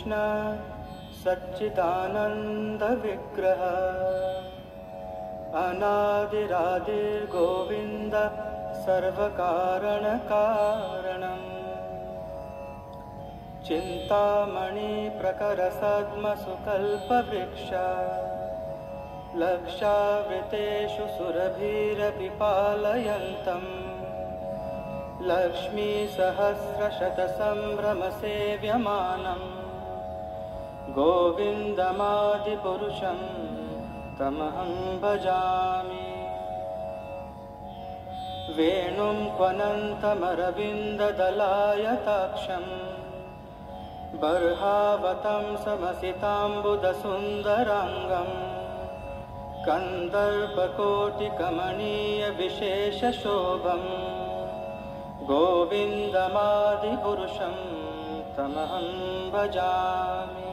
कृष्ण सच्चिदानंद विग्रह अनादिरादिर्गोविंद सर्वकारण कारणम् चिंतामणि प्रकर सद्म सुकल्पवृक्ष लक्षावृतेषु सुरभिरपिपालयन्तम् लक्ष्मी सहस्रशतसंभ्रमसेव्यमानम् गोविन्दमादिपुरुषं तमहं भजामि। वेणुं क्वनन्तमरविन्ददलायताक्षम् बर्हावतं समसिताम्बुदसुन्दराङ्गम् कन्दर्पकोटिकमनीयविशेषशोभम् गोविन्दमादिपुरुषं तमहं भजामि।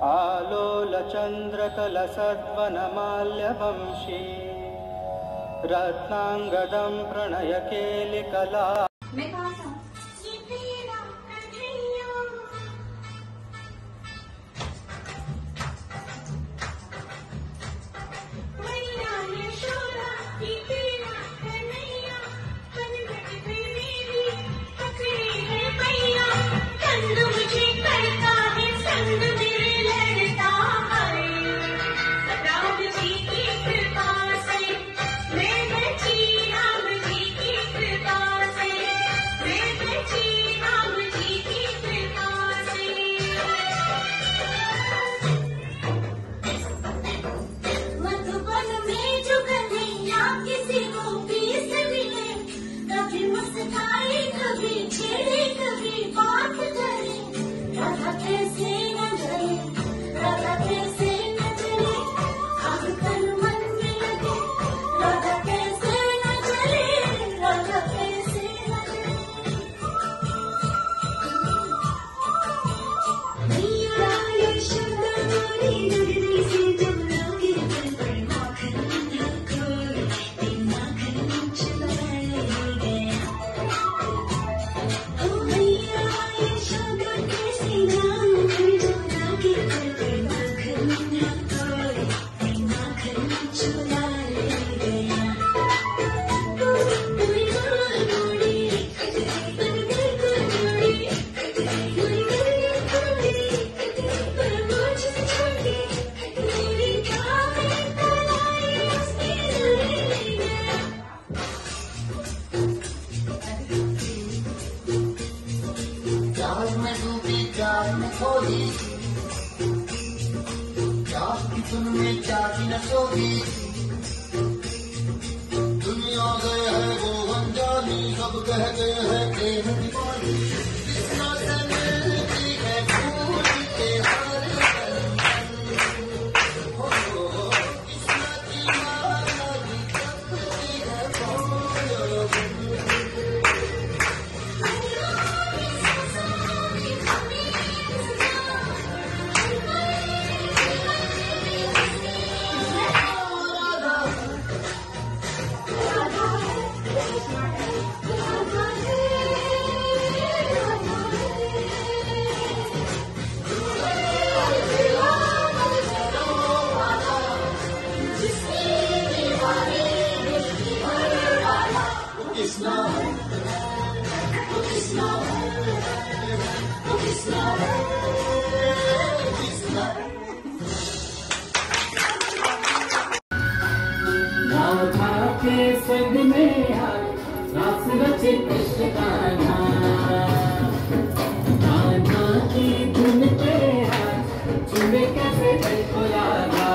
आलोलचन्द्रकलसद्वनमाल्यवंशी रत्नांगदं प्रणयकेलिकला दुनिया गए है वो अनजानी सब कह गए हैं प्रेम दीवानी कृष्णा से मिलती है फूल के हार कृष्णा की माला भी जपती है संग में रास रचे कृष्ण कान्हा कान्हा की धुन पे चुमे कैसे दिल को लागा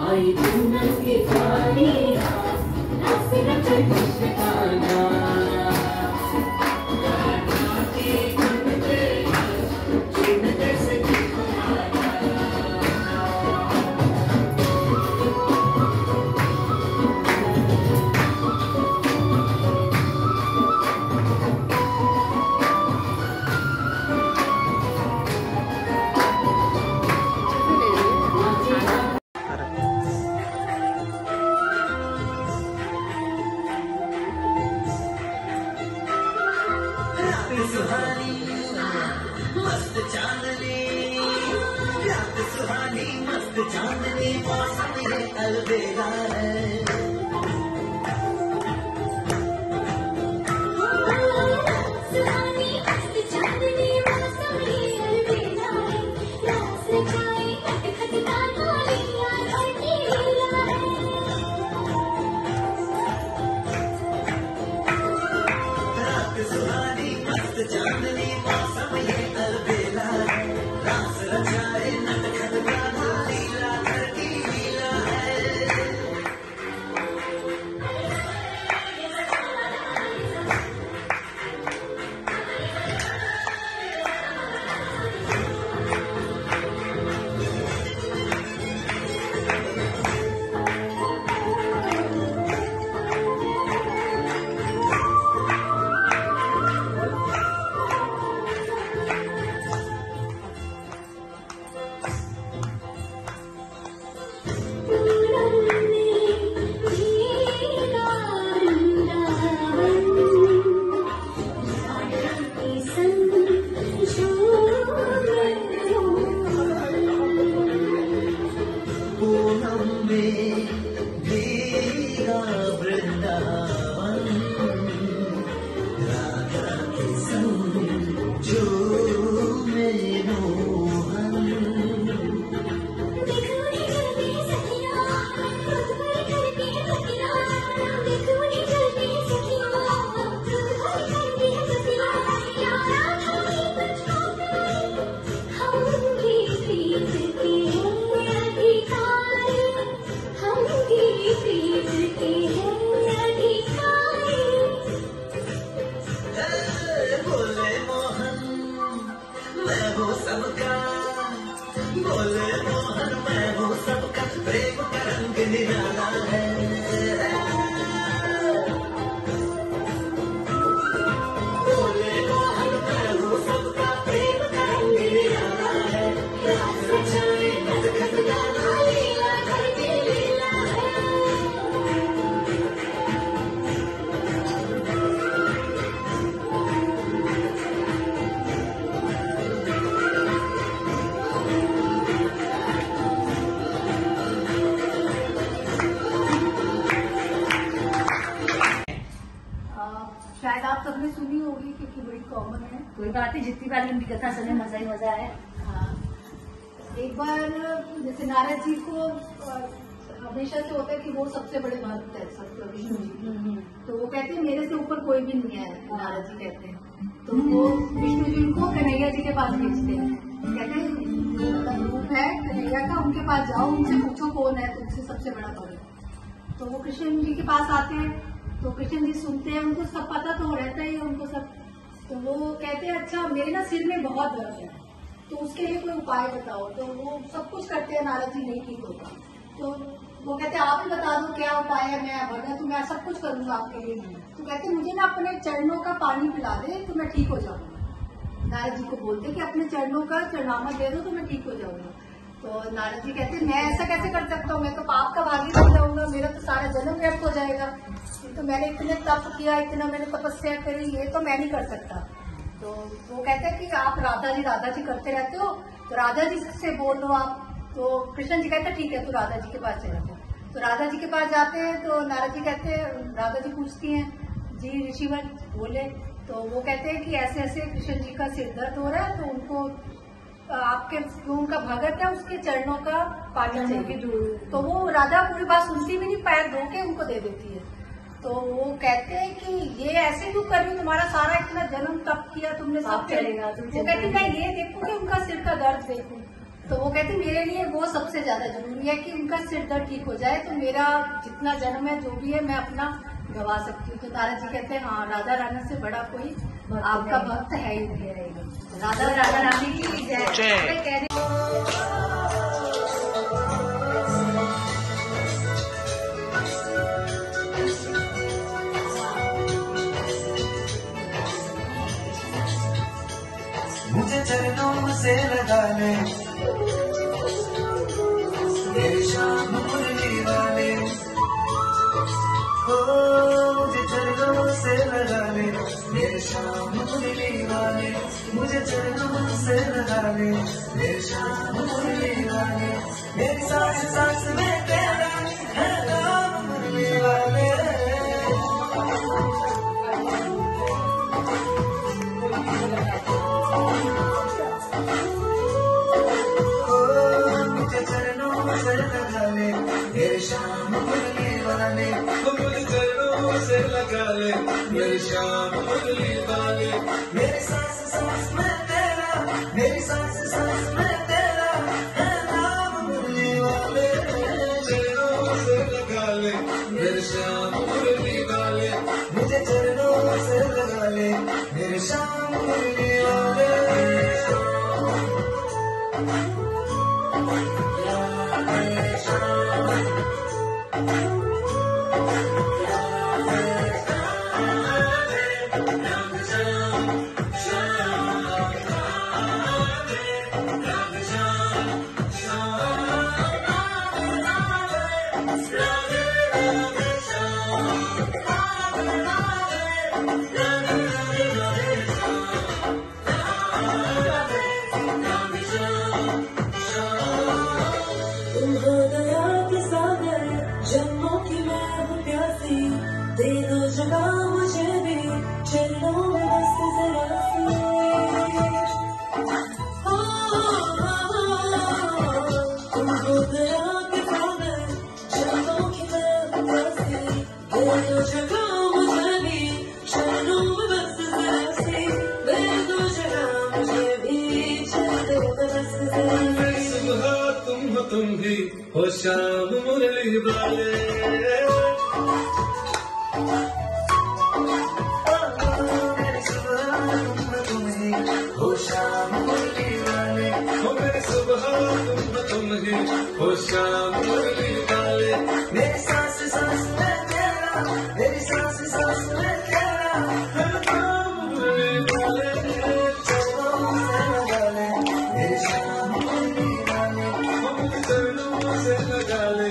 आई धुन की सारी रास रचे कृष्ण कान्हा कान्हा की धुन पे चुमे कैसे दिल को लागा मस्त चांदनी, रात सुहानी मस्त चांदनी, मौसम ये अलबेला है। सुहानी मस्त चांदनी, मौसम ये अलबेला है, रास रचाए नटखट गाना, लीला करती लीला है। पूनम में भीगा वृंदावन, राधा के संग झूमे मोहन। बोले मोहन मैं हूँ सबका, बोले मोहन मैं हूँ सबका, प्रेम का रंग निराला है। बोले मोहन मैं हूँ सबका, प्रेम का रंग निराला है, रास रचाए नटखट गाना, लीला करती लीला है। शायद आप सबने सुनी होगी क्योंकि बड़ी कॉमन है। कोई बात नहीं, जितनी बार उनकी कथा सुने मजा ही मजा है। हाँ, एक बार जैसे नारद जी को हमेशा से होता है कि वो सबसे बड़े भक्त है सबके विष्णु जी, तो वो कहते हैं मेरे से ऊपर कोई भी नहीं है, नारद जी कहते हैं। तो वो विष्णु जी उनको कन्हैया जी के पास भेजते हैं, कहते हैं रूप है कन्हैया का, उनके पास जाओ, उनसे पूछो कौन है तुमसे सबसे बड़ा भक्त। तो वो कृष्ण जी के पास आते हैं, तो कृष्ण जी सुनते हैं, उनको सब पता तो रहता ही है उनको सब। तो वो कहते हैं अच्छा मेरे ना सिर में बहुत दर्द है, तो उसके लिए कोई उपाय बताओ। तो वो सब कुछ करते हैं, नारद जी नहीं ठीक होता। तो वो कहते हैं आप ही बता दो क्या उपाय है, मैं भगत हूँ, मैं सब कुछ करूंगा आपके लिए। तो कहते हैं मुझे ना अपने चरणों का पानी पिला दे तो मैं ठीक हो जाऊंगा। नारद जी को बोलते कि अपने चरणों का चरणामा दे दो तो मैं ठीक हो जाऊंगा। तो नारद जी कहते हैं मैं ऐसा कैसे कर सकता हूँ, मैं तो पाप का भागी बन जाऊंगा, मेरा तो सारा जन्म व्यर्थ हो जाएगा। तो मैंने इतने तप किया, इतना मैंने तपस्या करी, ये तो मैं नहीं कर सकता। तो वो कहते हैं कि आप राधा जी करते रहते हो, तो राधा जी से बोल लो आप। तो कृष्ण जी कहते हैं ठीक है, तो राधा जी के पास चले जाओ। तो राधा जी के पास जाते हैं, तो नारद जी कहते हैं, राधा जी पूछती हैं जी ऋषिवर बोले, तो वो कहते हैं कि ऐसे ऐसे कृष्ण जी का सिर दर्द हो रहा है, तो उनको आपके जो उनका भगत है उसके चरणों का पानी चाहिए। तो वो राधा पूरी बात सुनती भी नहीं, पैर धो के उनको दे देती है। तो वो कहते हैं कि ये ऐसे क्यों कर रही हूँ, तुम्हारा सारा इतना जन्म तप किया तुमने, सब चलेगा। वो कहती मैं ये देखूं कि उनका सिर का दर्द देखूं। तो वो कहते मेरे लिए वो सबसे ज्यादा जरूरी है कि उनका सिर दर्द ठीक हो जाए, तो मेरा जितना जन्म है जो भी है मैं अपना गवा सकती हूँ। तो नारद जी कहते हैं हाँ राधा रानी से बड़ा कोई आपका भक्त है ही नहीं। राधा रानी की जय। मुझे चरणों से लगा ले मेरे शाम मुरली वाले, हो मुझे चरणों से लगा ले मेरे शाम मुरली वाले, मुझे चरणों से लगा वाले, मेरे शाम मुरली वाले, मेरी सांस सांस में तेरा है नाम मुरली वाले। मुझे चरणों से लगा ले, मेरे शाम मुरली वाले, मुझे चरणों से लगा ले, मेरे शाम मुरली वाले, मेरी सांस सांस में तेरा, मेरी सांस सांस में तेरा है नाम मुरली वाले। चरणों से लगा ले, मेरे शाम मुरली वाले, मुझे चरणों से लगा ले, मेरे शाम मुरली वाले। तुम हो दया के सागर, जन्मों की मैं हूँ प्यासी, दे दो जगह मुझे भी, चरणों में बस जरा सी। तुम हो दया के सागर, जन्मों की मैं हूँ प्यासी, दे दो जगह मुझे भी, चरणों में बस जरा सी। दे दो जगह मुझे भी, चरणों में बस जरा सी। तुम भी हो शाम मुरली वाले, मेरी सुबह तुम ही हो शाम मुरली वाले, मेरी सुबह तुम ही हो शाम मुरली वाले, मेरी सांस सांस में तेरा, मेरी सांस सांस में तेरा है नाम मुरली वाले। चरणों से लगा ले, मेरी शाम मुरली वाले, चरणों से लगा ले,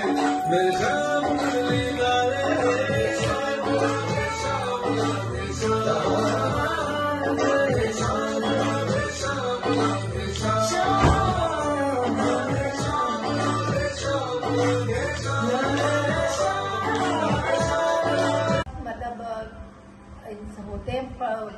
मेरे शाम मुरली वाले। मतलब होते हैं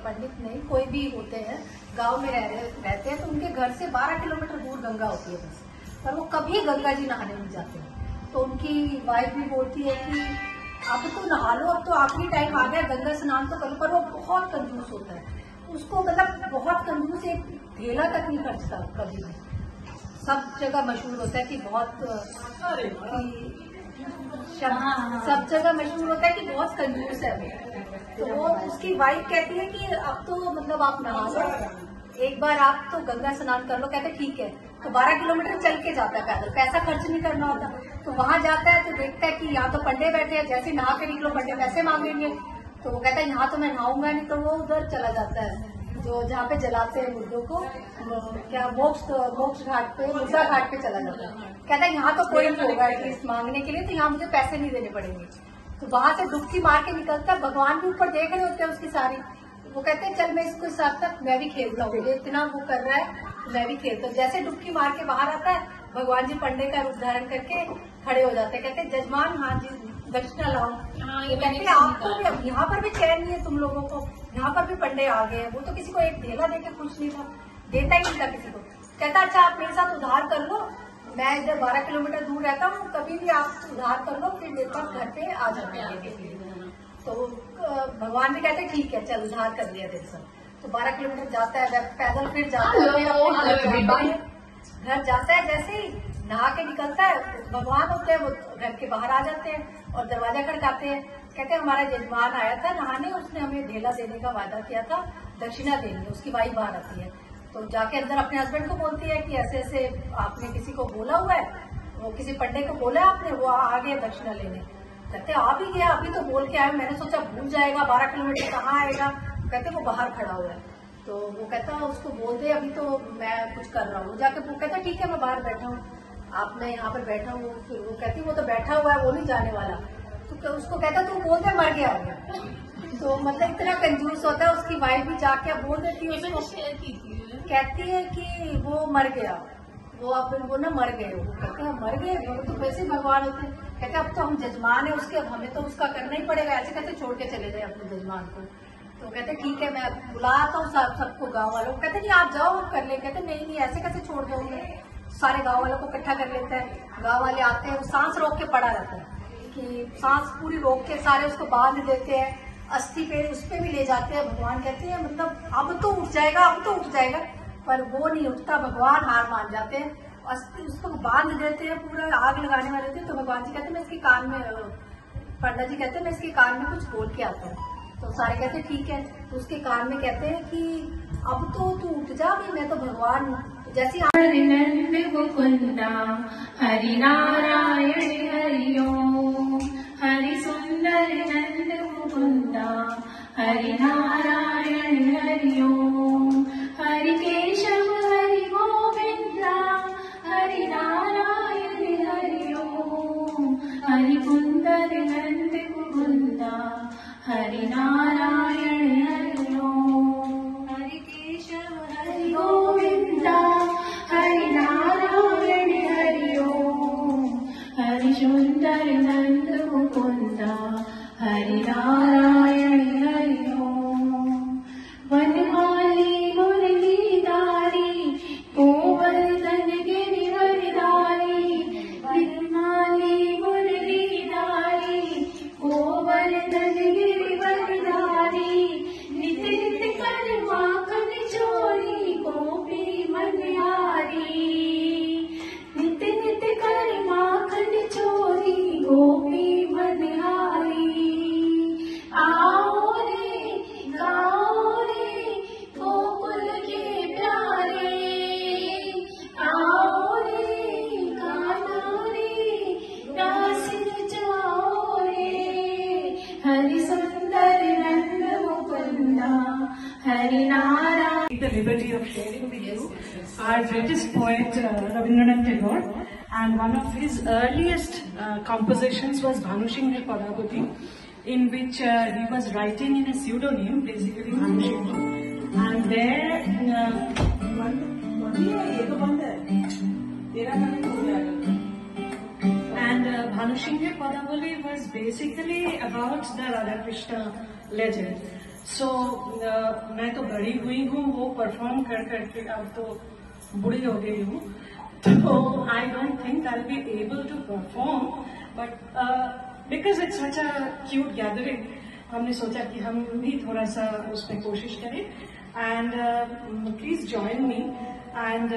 पंडित नहीं, कोई भी होते हैं, गांव में रहते हैं, तो उनके घर से 12 किलोमीटर दूर गंगा होती है बस, पर वो कभी गंगा जी नहाने नहीं जाते हैं। तो उनकी वाइफ भी बोलती है कि आप तो नहा लो, अब तो आखिरी टाइम आ गया, गंगा स्नान तो करो। पर वो बहुत कंजूस होता है, उसको मतलब बहुत कंजूस, एक ढेला तक नहीं खर्चता कभी भी। सब जगह मशहूर होता है कि बहुत सब जगह मशहूर होता है कि बहुत कंजूस है वो। तो वो उसकी वाइफ कहती है कि अब तो मतलब आप नहा लो, एक बार आप तो गंगा स्नान कर लो। कहते ठीक है, तो 12 किलोमीटर चल के जाता है पैदल, पैसा खर्च नहीं करना होता। तो वहां जाता है तो देखता है कि यहाँ तो पंडे बैठे हैं, जैसे नहा के निकलो पंडे पैसे मांगेंगे। तो वो कहता है यहाँ तो मैं नहाऊंगा नहीं, तो वो उधर चला जाता है जो जहाँ पे जलाते हैं मुर्दों को, क्या मोक्ष घाट पे, मुर्दा घाट पे चला जाता है। कहता है यहाँ तो कोई नहीं होगा एटलीस्ट मांगने के लिए, तो यहाँ मुझे पैसे नहीं देने पड़ेंगे। तो वहां से डुबकी मार के निकलता है, भगवान भी ऊपर देख रहे होते हैं उसकी सारी। वो कहते हैं चल मैं इसको साथ तक मैं भी खेलता हूँ, इतना वो कर रहा है तो मैं भी खेलता हूँ। जैसे डुबकी मार के बाहर आता है, भगवान जी पंडे का रूप धारण करके खड़े हो जाते हैं। कहते हैं जजमान हाँ जी दक्षिणा लाओ। ये कहते हैं आपको यहाँ पर भी चैन नहीं है तुम लोगों को, यहाँ पर भी पंडे आ गए हैं। वो तो किसी को एक ढेला देके खुश नहीं था, देता ही नहीं था किसी को। कहता अच्छा आप मेरे साथ उधार कर लो, मैं इधर 12 किलोमीटर दूर रहता हूँ, कभी भी आप उधार कर लो, फिर मेरे पास घर पे आ जाते। तो भगवान भी कहते ठीक है चल उधार कर लिया तेरे साथ। तो 12 किलोमीटर जाता है, पैदल फिर जाता है, घर जाता है। जैसे ही नहा के निकलता है, भगवान होते हैं वो घर के बाहर आ जाते हैं और दरवाजा खड़काते हैं। कहते हैं हमारा यजमान आया था नहाने, उसने हमें ढेला देने का वादा किया था, दक्षिणा देनी है। उसकी वाइफ बाहर आती है, तो जाके अंदर अपने हस्बैंड को बोलती है कि ऐसे ऐसे आपने किसी को बोला हुआ है, वो किसी पंडे को बोला है आपने, वो आ गया दक्षिणा लेने। कहते आ भी गया, अभी तो बोल के आया, मैंने सोचा भूल जाएगा, 12 किलोमीटर कहाँ आएगा। कहते वो बाहर खड़ा हुआ है। तो वो कहता उसको बोल दे अभी तो मैं कुछ कर रहा हूँ। जाके वो कहता ठीक है मैं बाहर बैठा हूँ, आप मैं यहाँ पर बैठा हूँ। फिर वो कहती वो तो बैठा हुआ है, वो नहीं जाने वाला। तो उसको कहता तू बोल दे मर गया होगा। तो मतलब इतना कंजूस होता है। उसकी वाइफ भी जाके बोल देती है उसको, कहती है कि वो मर गया, वो ना मर गए। वो कहते हैं मर गए, वो तो वैसे ही भगवान होते हैं। कहते अब तो हम जजमान है उसके, अब हमें तो उसका करना ही पड़ेगा। ऐसे कहते छोड़ के चले गए अपने जजमान को। तो कहते ठीक है मैं बुलाता हूँ सबको, गाँव वालों को। कहते नहीं आप जाओ हम कर ले। कहते नहीं ऐसे कैसे छोड़ दोगे। सारे गाँव वालों को इकट्ठा कर लेते हैं। गाँव वाले आते हैं, वो सांस रोक के पड़ा रहता है कि सांस पूरी रोक के सारे उसको बांध देते हैं। अस्थि पे उस पे भी ले जाते हैं। भगवान कहते हैं मतलब अब तो उठ जाएगा, अब तो उठ जाएगा, पर वो नहीं उठता। भगवान हार मान जाते हैं। अस्थि उसको बांध देते हैं, पूरा आग लगाने वाले थे। तो भगवान जी कहते हैं मैं इसके कान में, पंडित जी कहते हैं मैं इसके कान में कुछ बोल के आता हूँ। तो सारे कहते हैं ठीक है। तो उसके कान में कहते हैं कि अब तो तू उठ जा, मैं तो भगवान हूँ। जैसे हरि नंद मुकुंदा हरि नारायण हरि ओम, हरि सुंदर नंद मुकुंदा हरि नारायण हरि ओम, हरि केशव हरि गोविंदा हरि नारायण हरि ओम, हरि कुंदर नंद मुकुंदा हरि नारायण हरि ओम, हरि केशव हरि गोविंदा हरि नारायण हरि ओम, हरि सुंदर नंद मुकुंदा हरि नारायण हरि ओम। वनमाली मुरलीधारी गोवर्धन गिरिवरधारी, वनमाली मुरलीधारी गोवर्धन गिरिवरधारी, नित नित कर माखन चोरी गोपी मनहारी, नित नित कर माखन चोरी गोपी मनहारी। आओ रे गाओ रे गोकुल के प्यारे, आओ रे गाना रे रास जाओ रे, हरि सुंदर नंद Mukunda Hari Narayan. The liberty of sharing with you our greatest poet Rabindranath Tagore, and one of his earliest compositions was Bhanusingha Padavati, in which he was writing in a pseudonym, basically Bhanusingha, and there Bhanusingha Padavali was basically about the Radha Krishna legend. So मैं तो बड़ी हुई हूँ वो perform कर करके, अब तो बुढ़ी हो गई हूँ, तो I don't think I'll be able to perform, but because it's such a cute gathering, हमने सोचा कि हम भी थोड़ा सा उसमें कोशिश करें, and please join me. And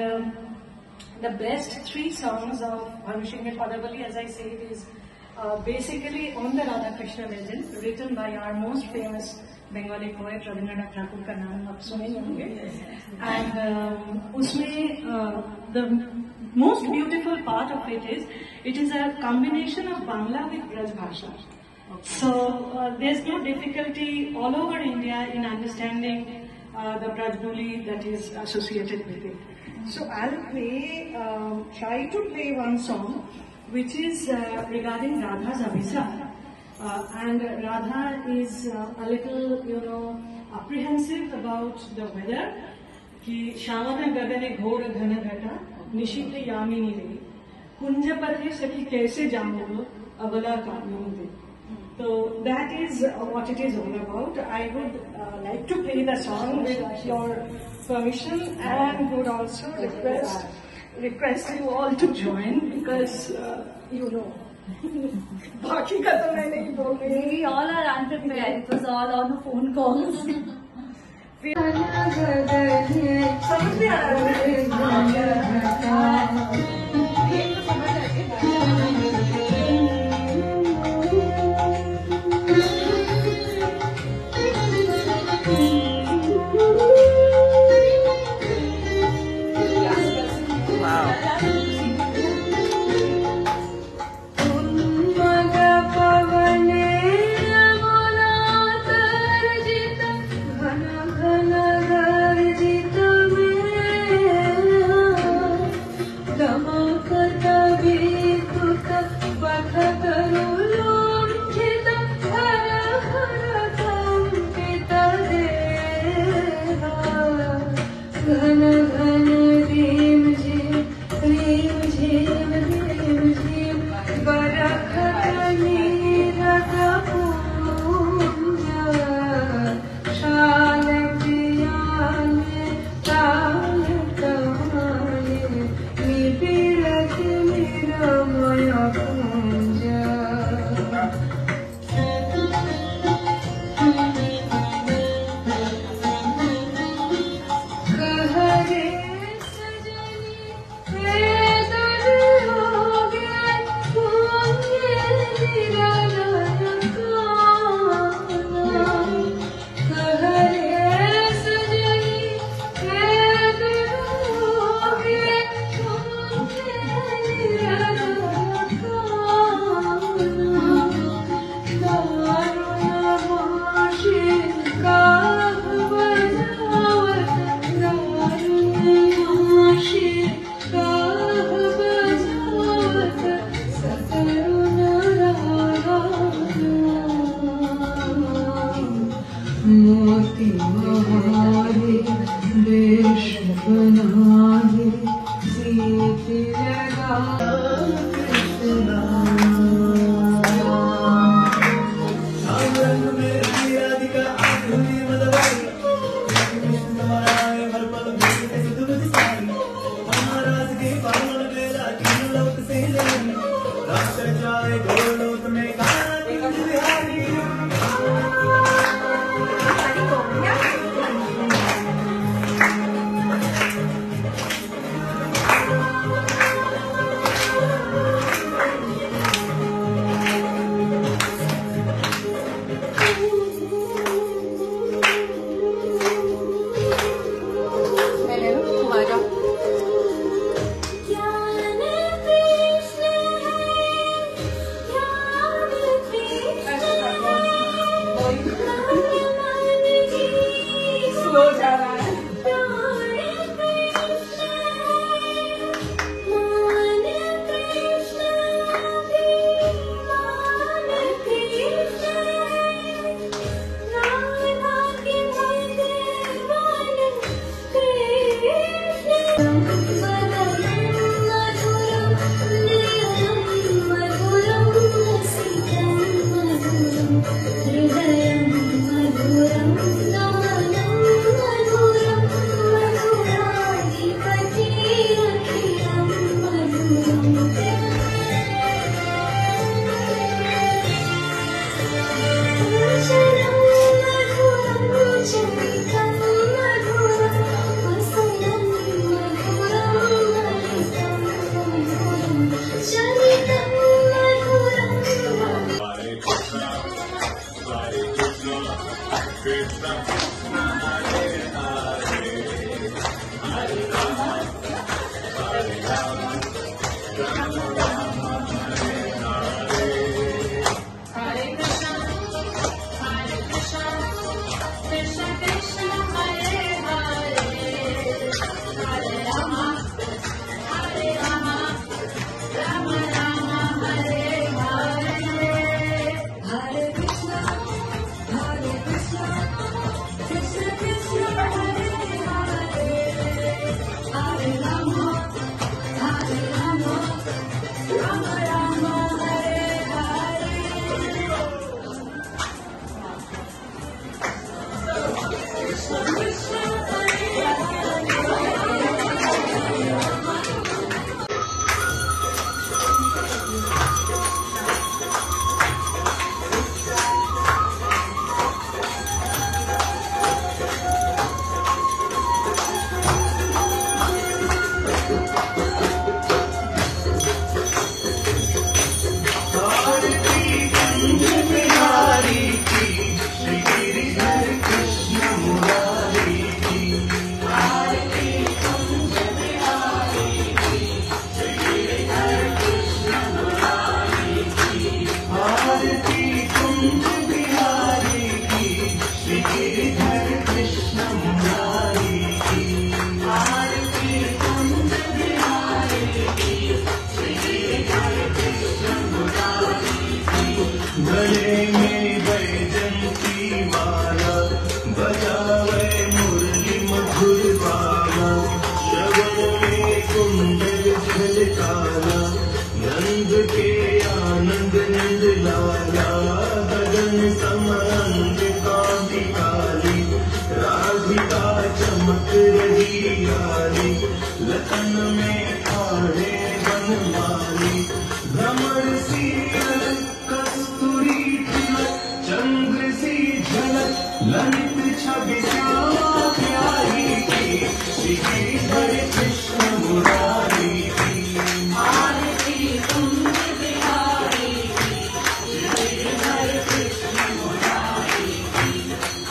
the best 3 songs of Bhanusingha Padavali, as I said, is basically on the Radha Krishna legend, written by our most famous Bengali poet Rabindranath Tagore का नाम आप सुने होंगे, and उसमें the most beautiful part of it is a combination of Bangla with Braj Bhasha. So there's no difficulty all over India in understanding the Brajboli that is associated with it. So I'll try to play one song which is regarding Radha's Abhisar. And Radha is a little, apprehensive about the weather. कि श्यामना गगने घोर घन घटा निशीत यामिनी रे कुंज पथे सखी कैसे जामो अबला कामिनी रे. So that is what it is all about. I would like to play the song with your permission, and would also request you all to join, because बाकी का तो मैं नहीं बोल रही. We all are unprepared. It was all on the phone calls. समझ में आ रहा है. घन घन गर्जित में घन रीम झिम रीम झिम रीम झिम बरखत नीरद पूंज शाल प्रियाले ताल ताले निबिड़त निरमय कुंज कहरे सजनी वेद होगे पुण्य निरलय काना कहरे सजनी वेद होगे पुण्य निरलय काना दारुण भाषे गाह बजावत दारुण भाषे गाह बजावत सकरुण मोती महारे देश बनाए सीति लगा सावन में राधिका आधुरी मदवाई कृष्ण माराए हर पल भेजते सुध बुझ सारी महाराज की पावन बेला तीन लोक से जानी रात जाए गोलोक में गाती बिहारी Hare लखन में आड़े बनवाली भ्रमर सी कस्तूरी तिलक चंद्र सी झलक ललित छवि श्यामा प्यारी की श्री हरे कृष्ण मुरारी की आरती कुंज बिहारी की श्री हरे कृष्ण मुरारी की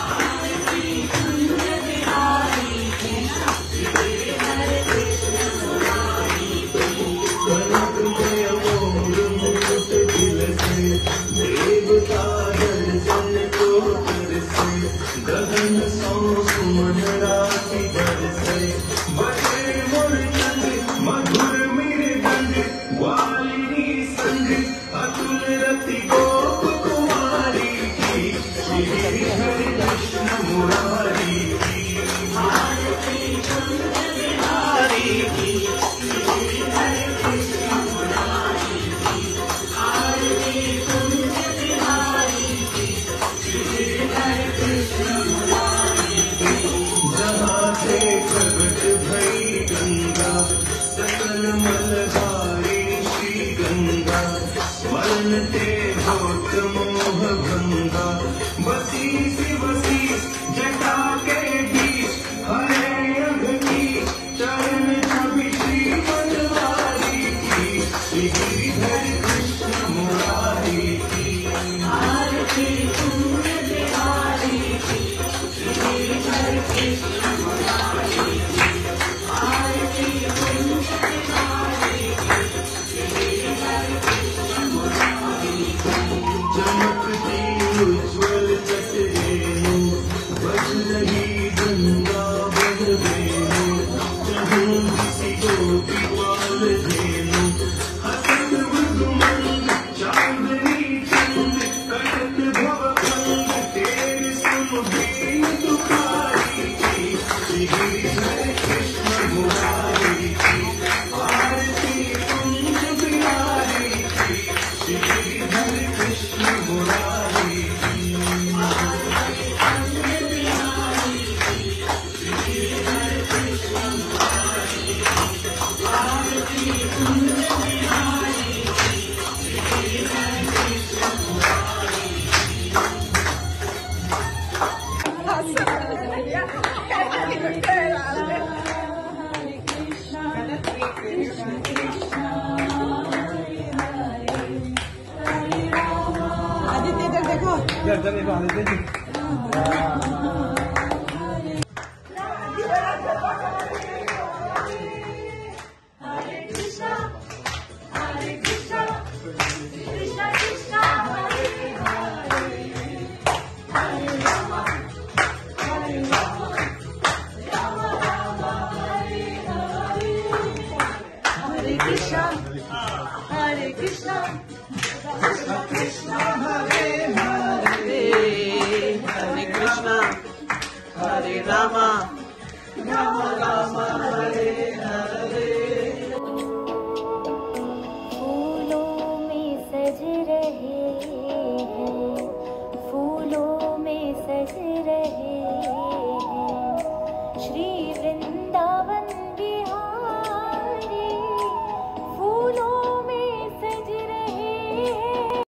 आरती कुंज बिहारी की श्री हरे कृष्ण मुरारी की कनक में अमोघ मुकुट खिलसे देवता दर्शन को तरसे गगन सौ सुमन राशि बरसे बजे मुरचंद मधुर मृदंग ग्वालिनी संग अतुल रति गोप कुमारी की श्री हरि कृष्ण मुरारी की आरती कुंज बिहारी की श्री हरि कृष्ण मुरारी की आरती कुंज बिहारी की श्री हरि कृष्ण मुरारी की जहाँ से प्रगट भई गंगा सकल मलहारी श्री गंगा स्मरण ते होत मोह भंगा बसी सी बसी जटा के बीच हरे अंग की चरण छवि श्री बनवारी की श्री हरि कृष्ण मुरारी की आरती कुंज बिहारी की श्री हरि कृष्ण मुरारी की आरती कुंज बिहारी की श्री हरि कृष्ण मुरारी की चमकती उज्ज्वल तट रेणु बज रही वृंदावन वेणु चहूँ किसी गोपी पाल धेनु हसत मृदुमंद चांदनी चंद कटक भव भंग तेरे सुमुदीन तुकारी की श्री हरे कृष्ण मुरारी की आरती कुंज बिहारी की श्री हरे कृष्ण मुरारी की आरती कुंज बिहारी की श्री हरे कृष्ण मुरारी की आरती कुंज बिहारी की श्री हरे कृष्ण मुरारी आदित्य इधर देखो, इधर देखो Aditya ji. Hare Krishna, Hare Krishna, Krishna Krishna, Hare Hare, Hare Rama, Hare Rama, Rama Rama, Hare Hare, Hare Krishna, Hare Krishna, Krishna Krishna, Hare Hare, Hare Krishna, Hare Rama, Rama Rama, Hare Hare. फूलों में सज रहे हैं, फूलों में सज रहे हैं श्री वृंदावन